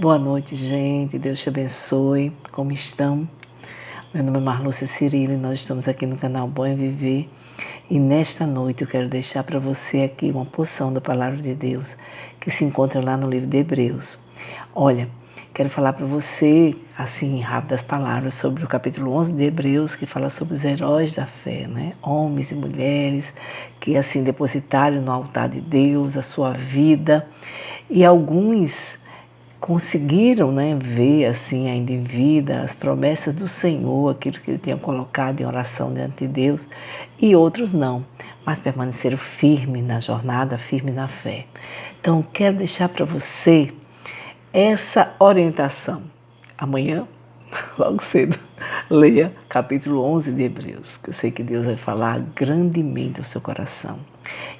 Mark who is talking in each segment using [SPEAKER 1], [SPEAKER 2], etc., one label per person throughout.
[SPEAKER 1] Boa noite, gente. Deus te abençoe. Como estão? Meu nome é Marlúcia Cirilo e nós estamos aqui no canal Bom Viver. E nesta noite eu quero deixar para você aqui uma porção da Palavra de Deus que se encontra lá no livro de Hebreus. Olha, quero falar para você, assim, em rápidas palavras, sobre o capítulo 11 de Hebreus, que fala sobre os heróis da fé, né? Homens e mulheres que, assim, depositaram no altar de Deus a sua vida. E alguns conseguiram, né, ver assim ainda em vida as promessas do Senhor, aquilo que Ele tinha colocado em oração diante de Deus, e outros não, mas permaneceram firmes na jornada, firmes na fé. Então, quero deixar para você essa orientação. Amanhã, logo cedo, leia capítulo 11 de Hebreus, que eu sei que Deus vai falar grandemente ao seu coração.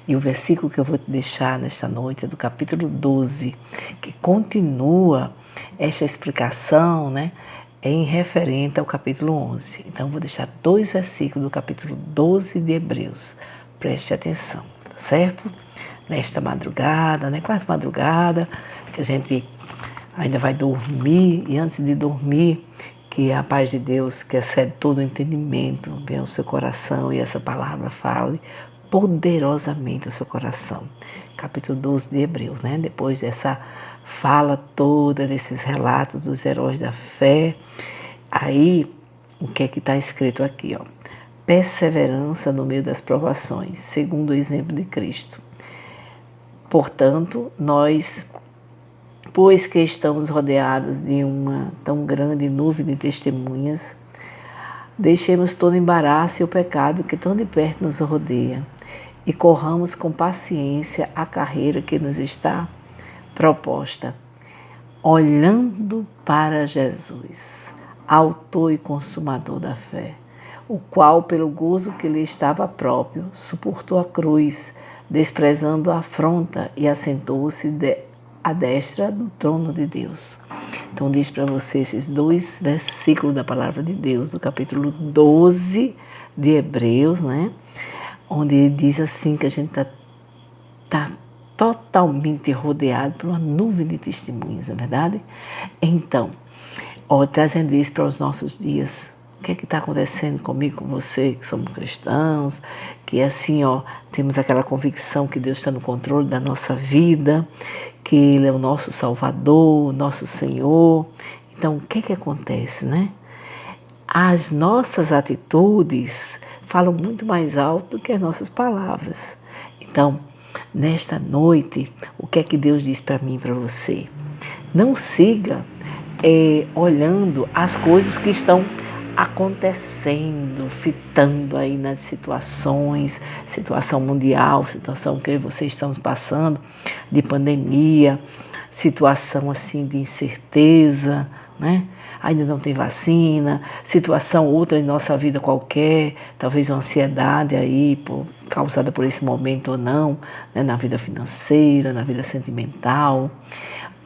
[SPEAKER 1] E o versículo que eu vou te deixar nesta noite é do capítulo 12, que continua esta explicação, né, em referente ao capítulo 11. Então, eu vou deixar 2 versículos do capítulo 12 de Hebreus. Preste atenção, tá certo? Nesta madrugada, né, quase madrugada, que a gente ainda vai dormir, e antes de dormir, que a paz de Deus, que excede todo o entendimento, venha ao seu coração e essa palavra fale poderosamente ao seu coração. Capítulo 12 de Hebreus, né? Depois dessa fala toda, desses relatos dos heróis da fé, aí o que é que está escrito aqui, ó? Perseverança no meio das provações, segundo o exemplo de Cristo. Portanto, nós, pois que estamos rodeados de uma tão grande nuvem de testemunhas, deixemos todo embaraço e o pecado que tão de perto nos rodeia e corramos com paciência a carreira que nos está proposta, olhando para Jesus, autor e consumador da fé, o qual, pelo gozo que lhe estava próprio, suportou a cruz, desprezando a afronta e assentou-se à destra do trono de Deus. Então, diz para você esses 2 versículos da palavra de Deus, do capítulo 12 de Hebreus, né? Onde ele diz assim que a gente está totalmente rodeado por uma nuvem de testemunhas, não é verdade? Então, trazendo isso para os nossos dias, o que é que está acontecendo comigo, com você, que somos cristãos, que assim, temos aquela convicção que Deus está no controle da nossa vida, que Ele é o nosso Salvador, o nosso Senhor. Então, o que é que acontece, né? As nossas atitudes falam muito mais alto do que as nossas palavras. Então, nesta noite, o que é que Deus diz para mim e para você? Não siga olhando as coisas que estão acontecendo, fitando aí nas situações, situação mundial, situação que eu e você estamos passando, de pandemia, situação assim de incerteza, né? Ainda não tem vacina, situação outra em nossa vida qualquer, talvez uma ansiedade aí causada por esse momento ou não, né? Na vida financeira, na vida sentimental.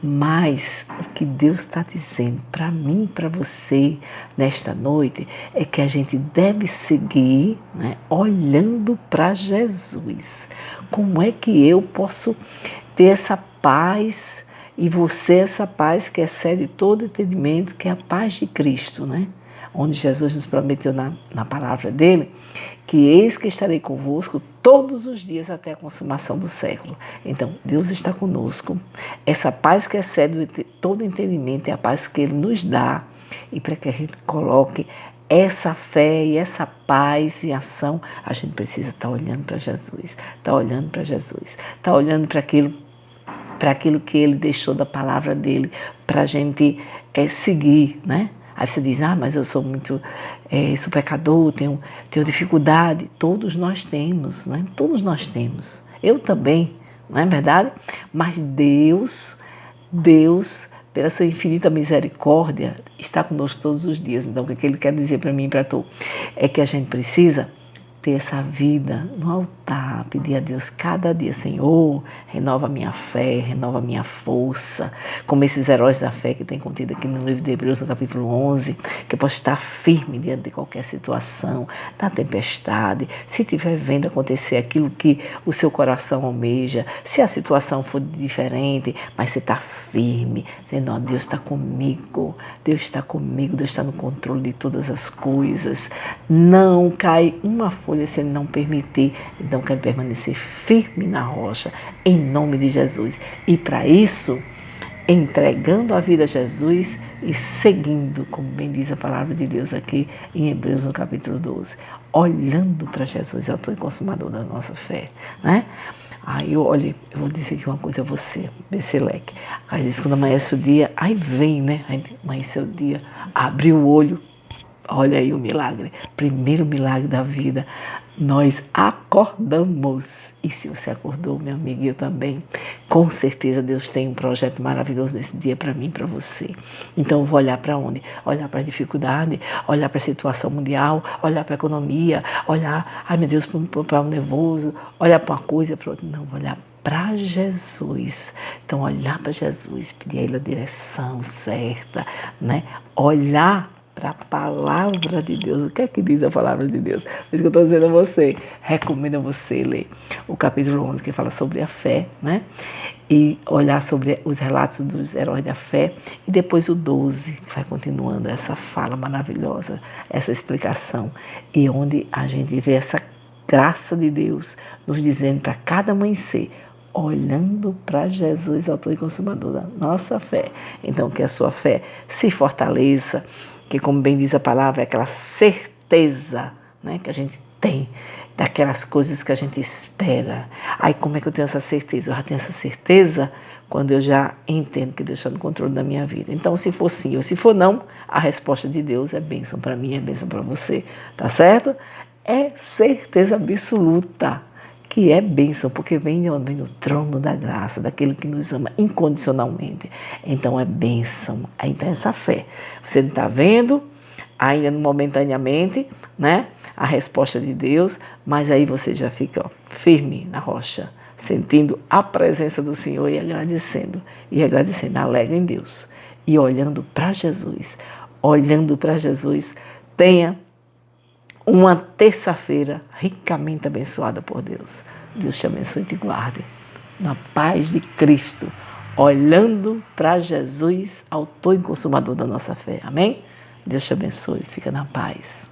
[SPEAKER 1] Mas o que Deus está dizendo para mim e para você nesta noite é que a gente deve seguir, né, olhando para Jesus. Como é que eu posso ter essa paz e você essa paz que excede todo entendimento, que é a paz de Cristo, né? Onde Jesus nos prometeu na palavra dele, que eis que estarei convosco todos os dias até a consumação do século. Então, Deus está conosco. Essa paz que excede todo entendimento é a paz que Ele nos dá. E para que a gente coloque essa fé e essa paz em ação, a gente precisa estar olhando para Jesus, estar olhando para Jesus, estar olhando para aquilo que Ele deixou da palavra dEle, para a gente seguir, né? Aí você diz, mas eu sou muito, sou pecador, tenho dificuldade. Todos nós temos, né? Todos nós temos. Eu também, não é verdade? Mas Deus, pela sua infinita misericórdia, está conosco todos os dias. Então, o que Ele quer dizer para mim e para tu? É que a gente precisa ter essa vida no altar, pedir a Deus cada dia, Senhor, renova minha fé, renova minha força, como esses heróis da fé que tem contido aqui no livro de Hebreus, no capítulo 11, que eu possa estar firme diante de qualquer situação, na tempestade, se estiver vendo acontecer aquilo que o seu coração almeja, se a situação for diferente, mas você está firme, dizendo, ó, Deus está comigo, Deus está comigo, Deus está no controle de todas as coisas, não cai uma folha se Ele não permitir, então quero permanecer firme na rocha, em nome de Jesus, e para isso, entregando a vida a Jesus e seguindo, como bem diz a palavra de Deus aqui em Hebreus no capítulo 12, olhando para Jesus, autor e consumador da nossa fé, né? Aí, olha, eu vou dizer aqui uma coisa a você, Beceleque. Às vezes, quando amanhece o dia, aí vem, né? Aí amanhece o dia, abre o olho, olha aí o milagre. Primeiro milagre da vida, nós acordamos. E se você acordou, meu amigo, e eu também, com certeza Deus tem um projeto maravilhoso nesse dia para mim e para você. Então eu vou olhar para onde? Olhar para a dificuldade, olhar para a situação mundial, olhar para a economia, olhar, ai meu Deus, para o nervoso, olhar para uma coisa, para outra. Não, vou olhar para Jesus. Então olhar para Jesus, pedir a Ele a direção certa, né? Olhar para a palavra de Deus. O que é que diz a palavra de Deus? Por isso que eu estou dizendo a você, recomendo a você ler o capítulo 11, que fala sobre a fé, né? E olhar sobre os relatos dos heróis da fé, e depois o 12, que vai continuando essa fala maravilhosa, essa explicação, e onde a gente vê essa graça de Deus nos dizendo para cada amanhecer, olhando para Jesus, autor e consumador da nossa fé. Então, que a sua fé se fortaleça, que, como bem diz a palavra, é aquela certeza, né, que a gente tem daquelas coisas que a gente espera. Aí, como é que eu tenho essa certeza? Eu já tenho essa certeza quando eu já entendo que Deus está no controle da minha vida. Então, se for sim ou se for não, a resposta de Deus é bênção para mim, é bênção para você, tá certo? É certeza absoluta que é bênção, porque vem do trono da graça, daquele que nos ama incondicionalmente. Então é bênção. Então essa fé. Você não está vendo, ainda momentaneamente, né? A resposta de Deus, mas aí você já fica, ó, firme na rocha, sentindo a presença do Senhor e agradecendo, alegre em Deus. E olhando para Jesus, tenha uma terça-feira ricamente abençoada por Deus. Deus te abençoe e te guarde. Na paz de Cristo, olhando para Jesus, autor e consumador da nossa fé. Amém? Deus te abençoe. Fica na paz.